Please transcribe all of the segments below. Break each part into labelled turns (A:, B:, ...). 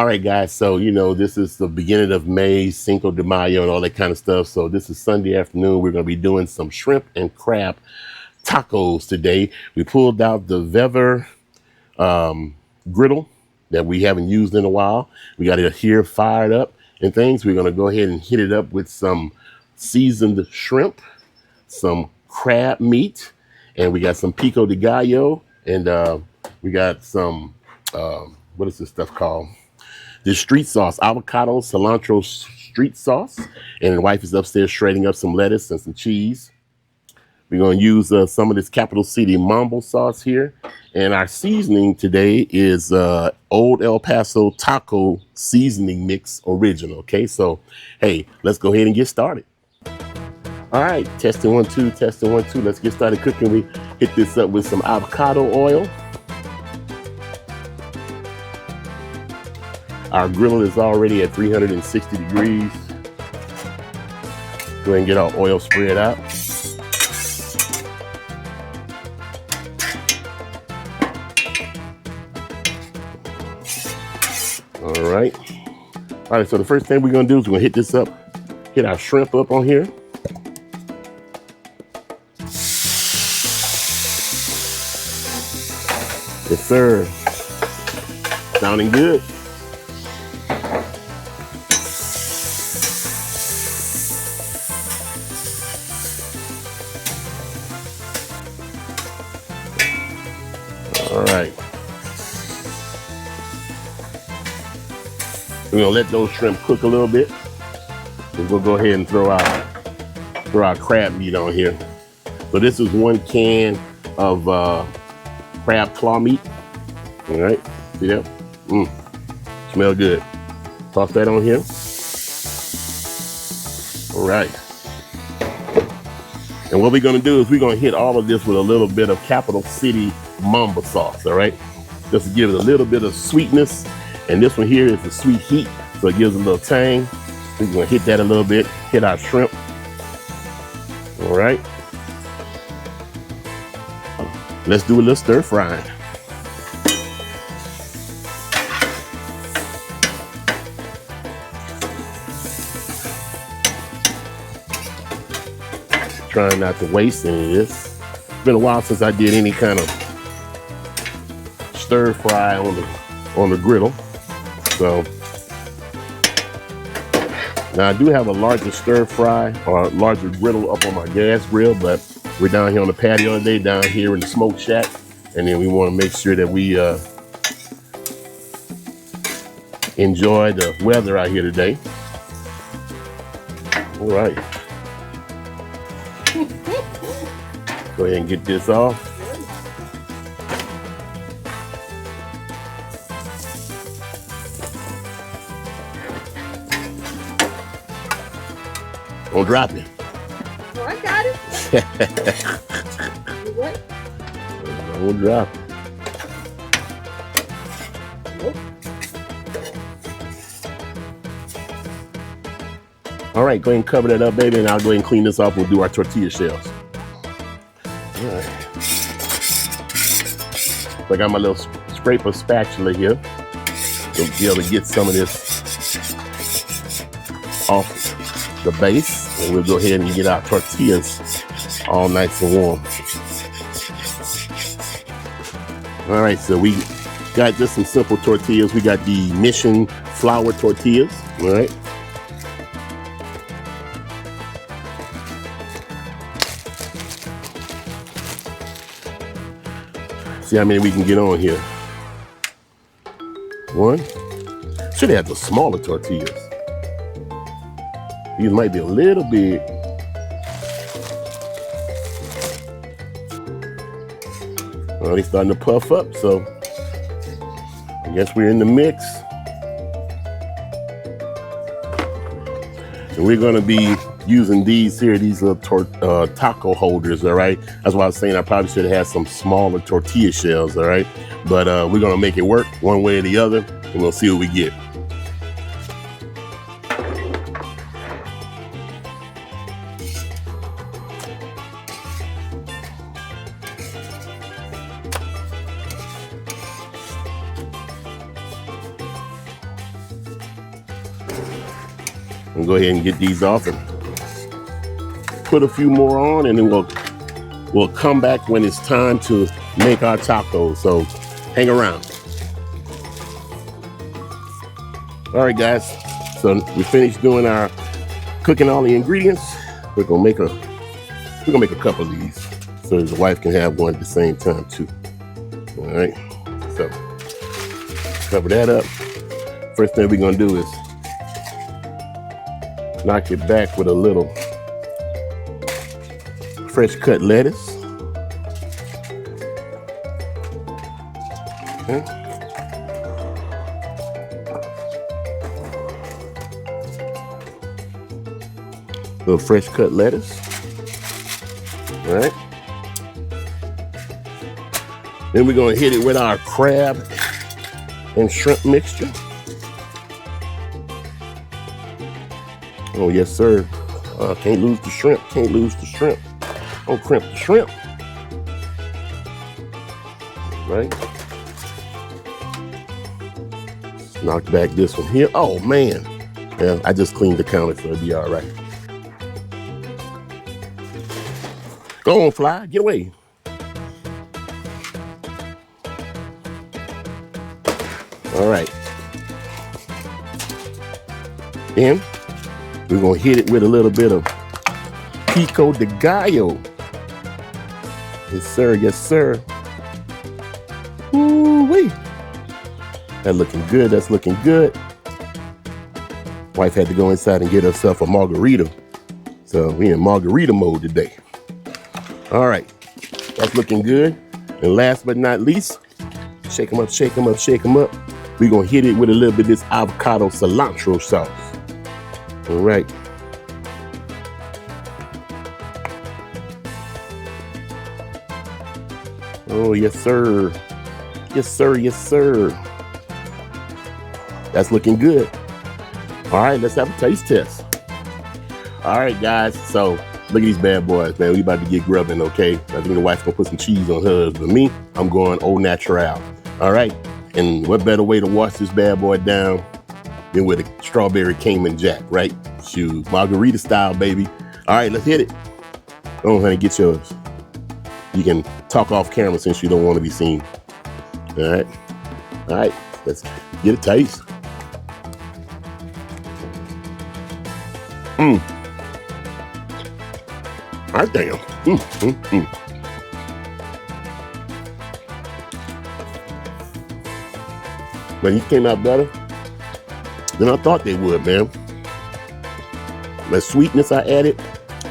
A: All right, guys. So, this is the beginning of May, Cinco de Mayo, and all that kind of stuff. So, this is Sunday afternoon. We're going to be doing some shrimp and crab tacos today. We pulled out the VEVOR griddle that we haven't used in a while. We got it here fired up and things. We're going to go ahead and hit it up with some seasoned shrimp, some crab meat, and we got some pico de gallo, and we got some, what is this stuff called? This street sauce, avocado, cilantro street sauce. And the wife is upstairs shredding up some lettuce and some cheese. We're going to use some of this Capital City Mambo Sauce here. And our seasoning today is Old El Paso Taco Seasoning Mix Original. Okay, so, hey, let's go ahead and get started. All right, testing 1, 2, testing 1, 2. Let's get started cooking. We hit this up with some avocado oil. Our griddle is already at 360 degrees. Go ahead and get our oil spread out. All right. All right, so the first thing we're gonna do is we're gonna hit this up, hit our shrimp up on here. Yes, sir. Sounding good. All right. We're gonna let those shrimp cook a little bit. And we'll go ahead and throw our crab meat on here. So this is 1 can of crab claw meat. All right, see that? Smell good. Toss that on here. All right. And what we're gonna do is we're gonna hit all of this with a little bit of Capital City Mambo Sauce, all right? Just to give it a little bit of sweetness. And this one here is the sweet heat, so it gives a little tang. We're gonna hit that a little bit, hit our shrimp. All right. Let's do a little stir frying. Trying not to waste any of this. It's been a while since I did any kind of stir fry on the griddle. So now I do have a larger stir fry or a larger griddle up on my gas grill, but we're down here on the patio today, down here in the smoke shack, and then we want to make sure that we enjoy the weather out here today. All right. Go ahead and get this off. Don't drop it.
B: Oh, I got it. What?
A: Don't drop it.
B: Nope.
A: All right, go ahead and cover that up, baby, and I'll go ahead and clean this off. We'll do our tortilla shells. All right. So I got my little scraper spatula here. So be able to get some of this off the base, and we'll go ahead and get our tortillas all nice and warm. All right, so we got just some simple tortillas. We got the Mission flour tortillas, all right? See how many we can get on here. 1. Should have the smaller tortillas. These might be a little big. Well, they're starting to puff up, so I guess we're in the mix. And we're gonna be using these here, these little taco holders, all right? That's why I was saying I probably should have had some smaller tortilla shells, all right? But we're gonna make it work one way or the other, and we'll see what we get. And go ahead and get these off and put a few more on, and then we'll come back when it's time to make our tacos. So hang around. All right, guys. So we finished doing our cooking all the ingredients. We're gonna make a couple of these so the wife can have one at the same time too. All right. So cover that up. First thing we're gonna do is knock it back with a little fresh cut lettuce. Okay. Little fresh cut lettuce. All right. Then we're gonna hit it with our crab and shrimp mixture. Oh yes, sir. Can't lose the shrimp. Can't lose the shrimp. Don't crimp the shrimp. Right. Knock back this one here. Oh man. Yeah, I just cleaned the counter, so it'll be all right. Go on, fly. Get away. All right. Then we're gonna hit it with a little bit of pico de gallo. Yes, sir. Yes, sir. Ooh-wee. That's looking good. That's looking good. Wife had to go inside and get herself a margarita. So we in margarita mode today. All right. That's looking good. And last but not least, shake them up, shake them up, shake them up. We're going to hit it with a little bit of this avocado cilantro sauce. All right. Oh, yes, sir. Yes, sir. Yes, sir. That's looking good. All right, let's have a taste test. All right, guys. So look at these bad boys, man. We about to get grubbing, okay? I think the wife's going to put some cheese on hers. But me, I'm going au natural. All right. And what better way to wash this bad boy down than with a strawberry Cayman Jack, right? Shoot, margarita style, baby. All right, let's hit it. Go on, honey, get yours. You can talk off camera since you don't want to be seen. All right, let's get a taste. All right, damn. Man, these came out better than I thought they would, man. The sweetness I added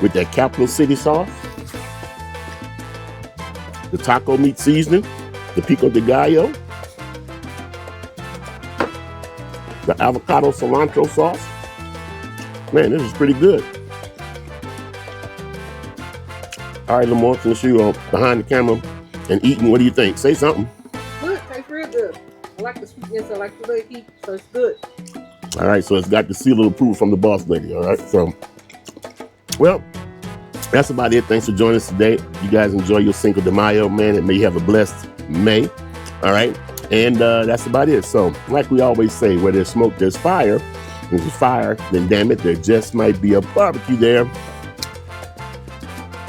A: with that Capital City sauce, the taco meat seasoning, the pico de gallo, the avocado cilantro sauce. Man, this is pretty good. All right, Lamar, since you are behind the camera and eating, what do you think? Say something.
B: Good, tastes real good. I like the sweetness, I like the little heat, so it's good.
A: All right, so it's got the seal of approval from the boss lady, all right? So, well, that's about it. Thanks for joining us today. You guys enjoy your Cinco de Mayo, man, and may you have a blessed May, all right? And that's about it. So, like we always say, where there's smoke, there's fire. If there's fire, then damn it, there just might be a barbecue there.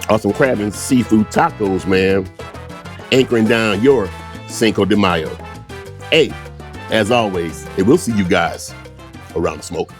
A: Or some crab and seafood tacos, man, anchoring down your Cinco de Mayo. Hey, as always, we'll see you guys around the smoke.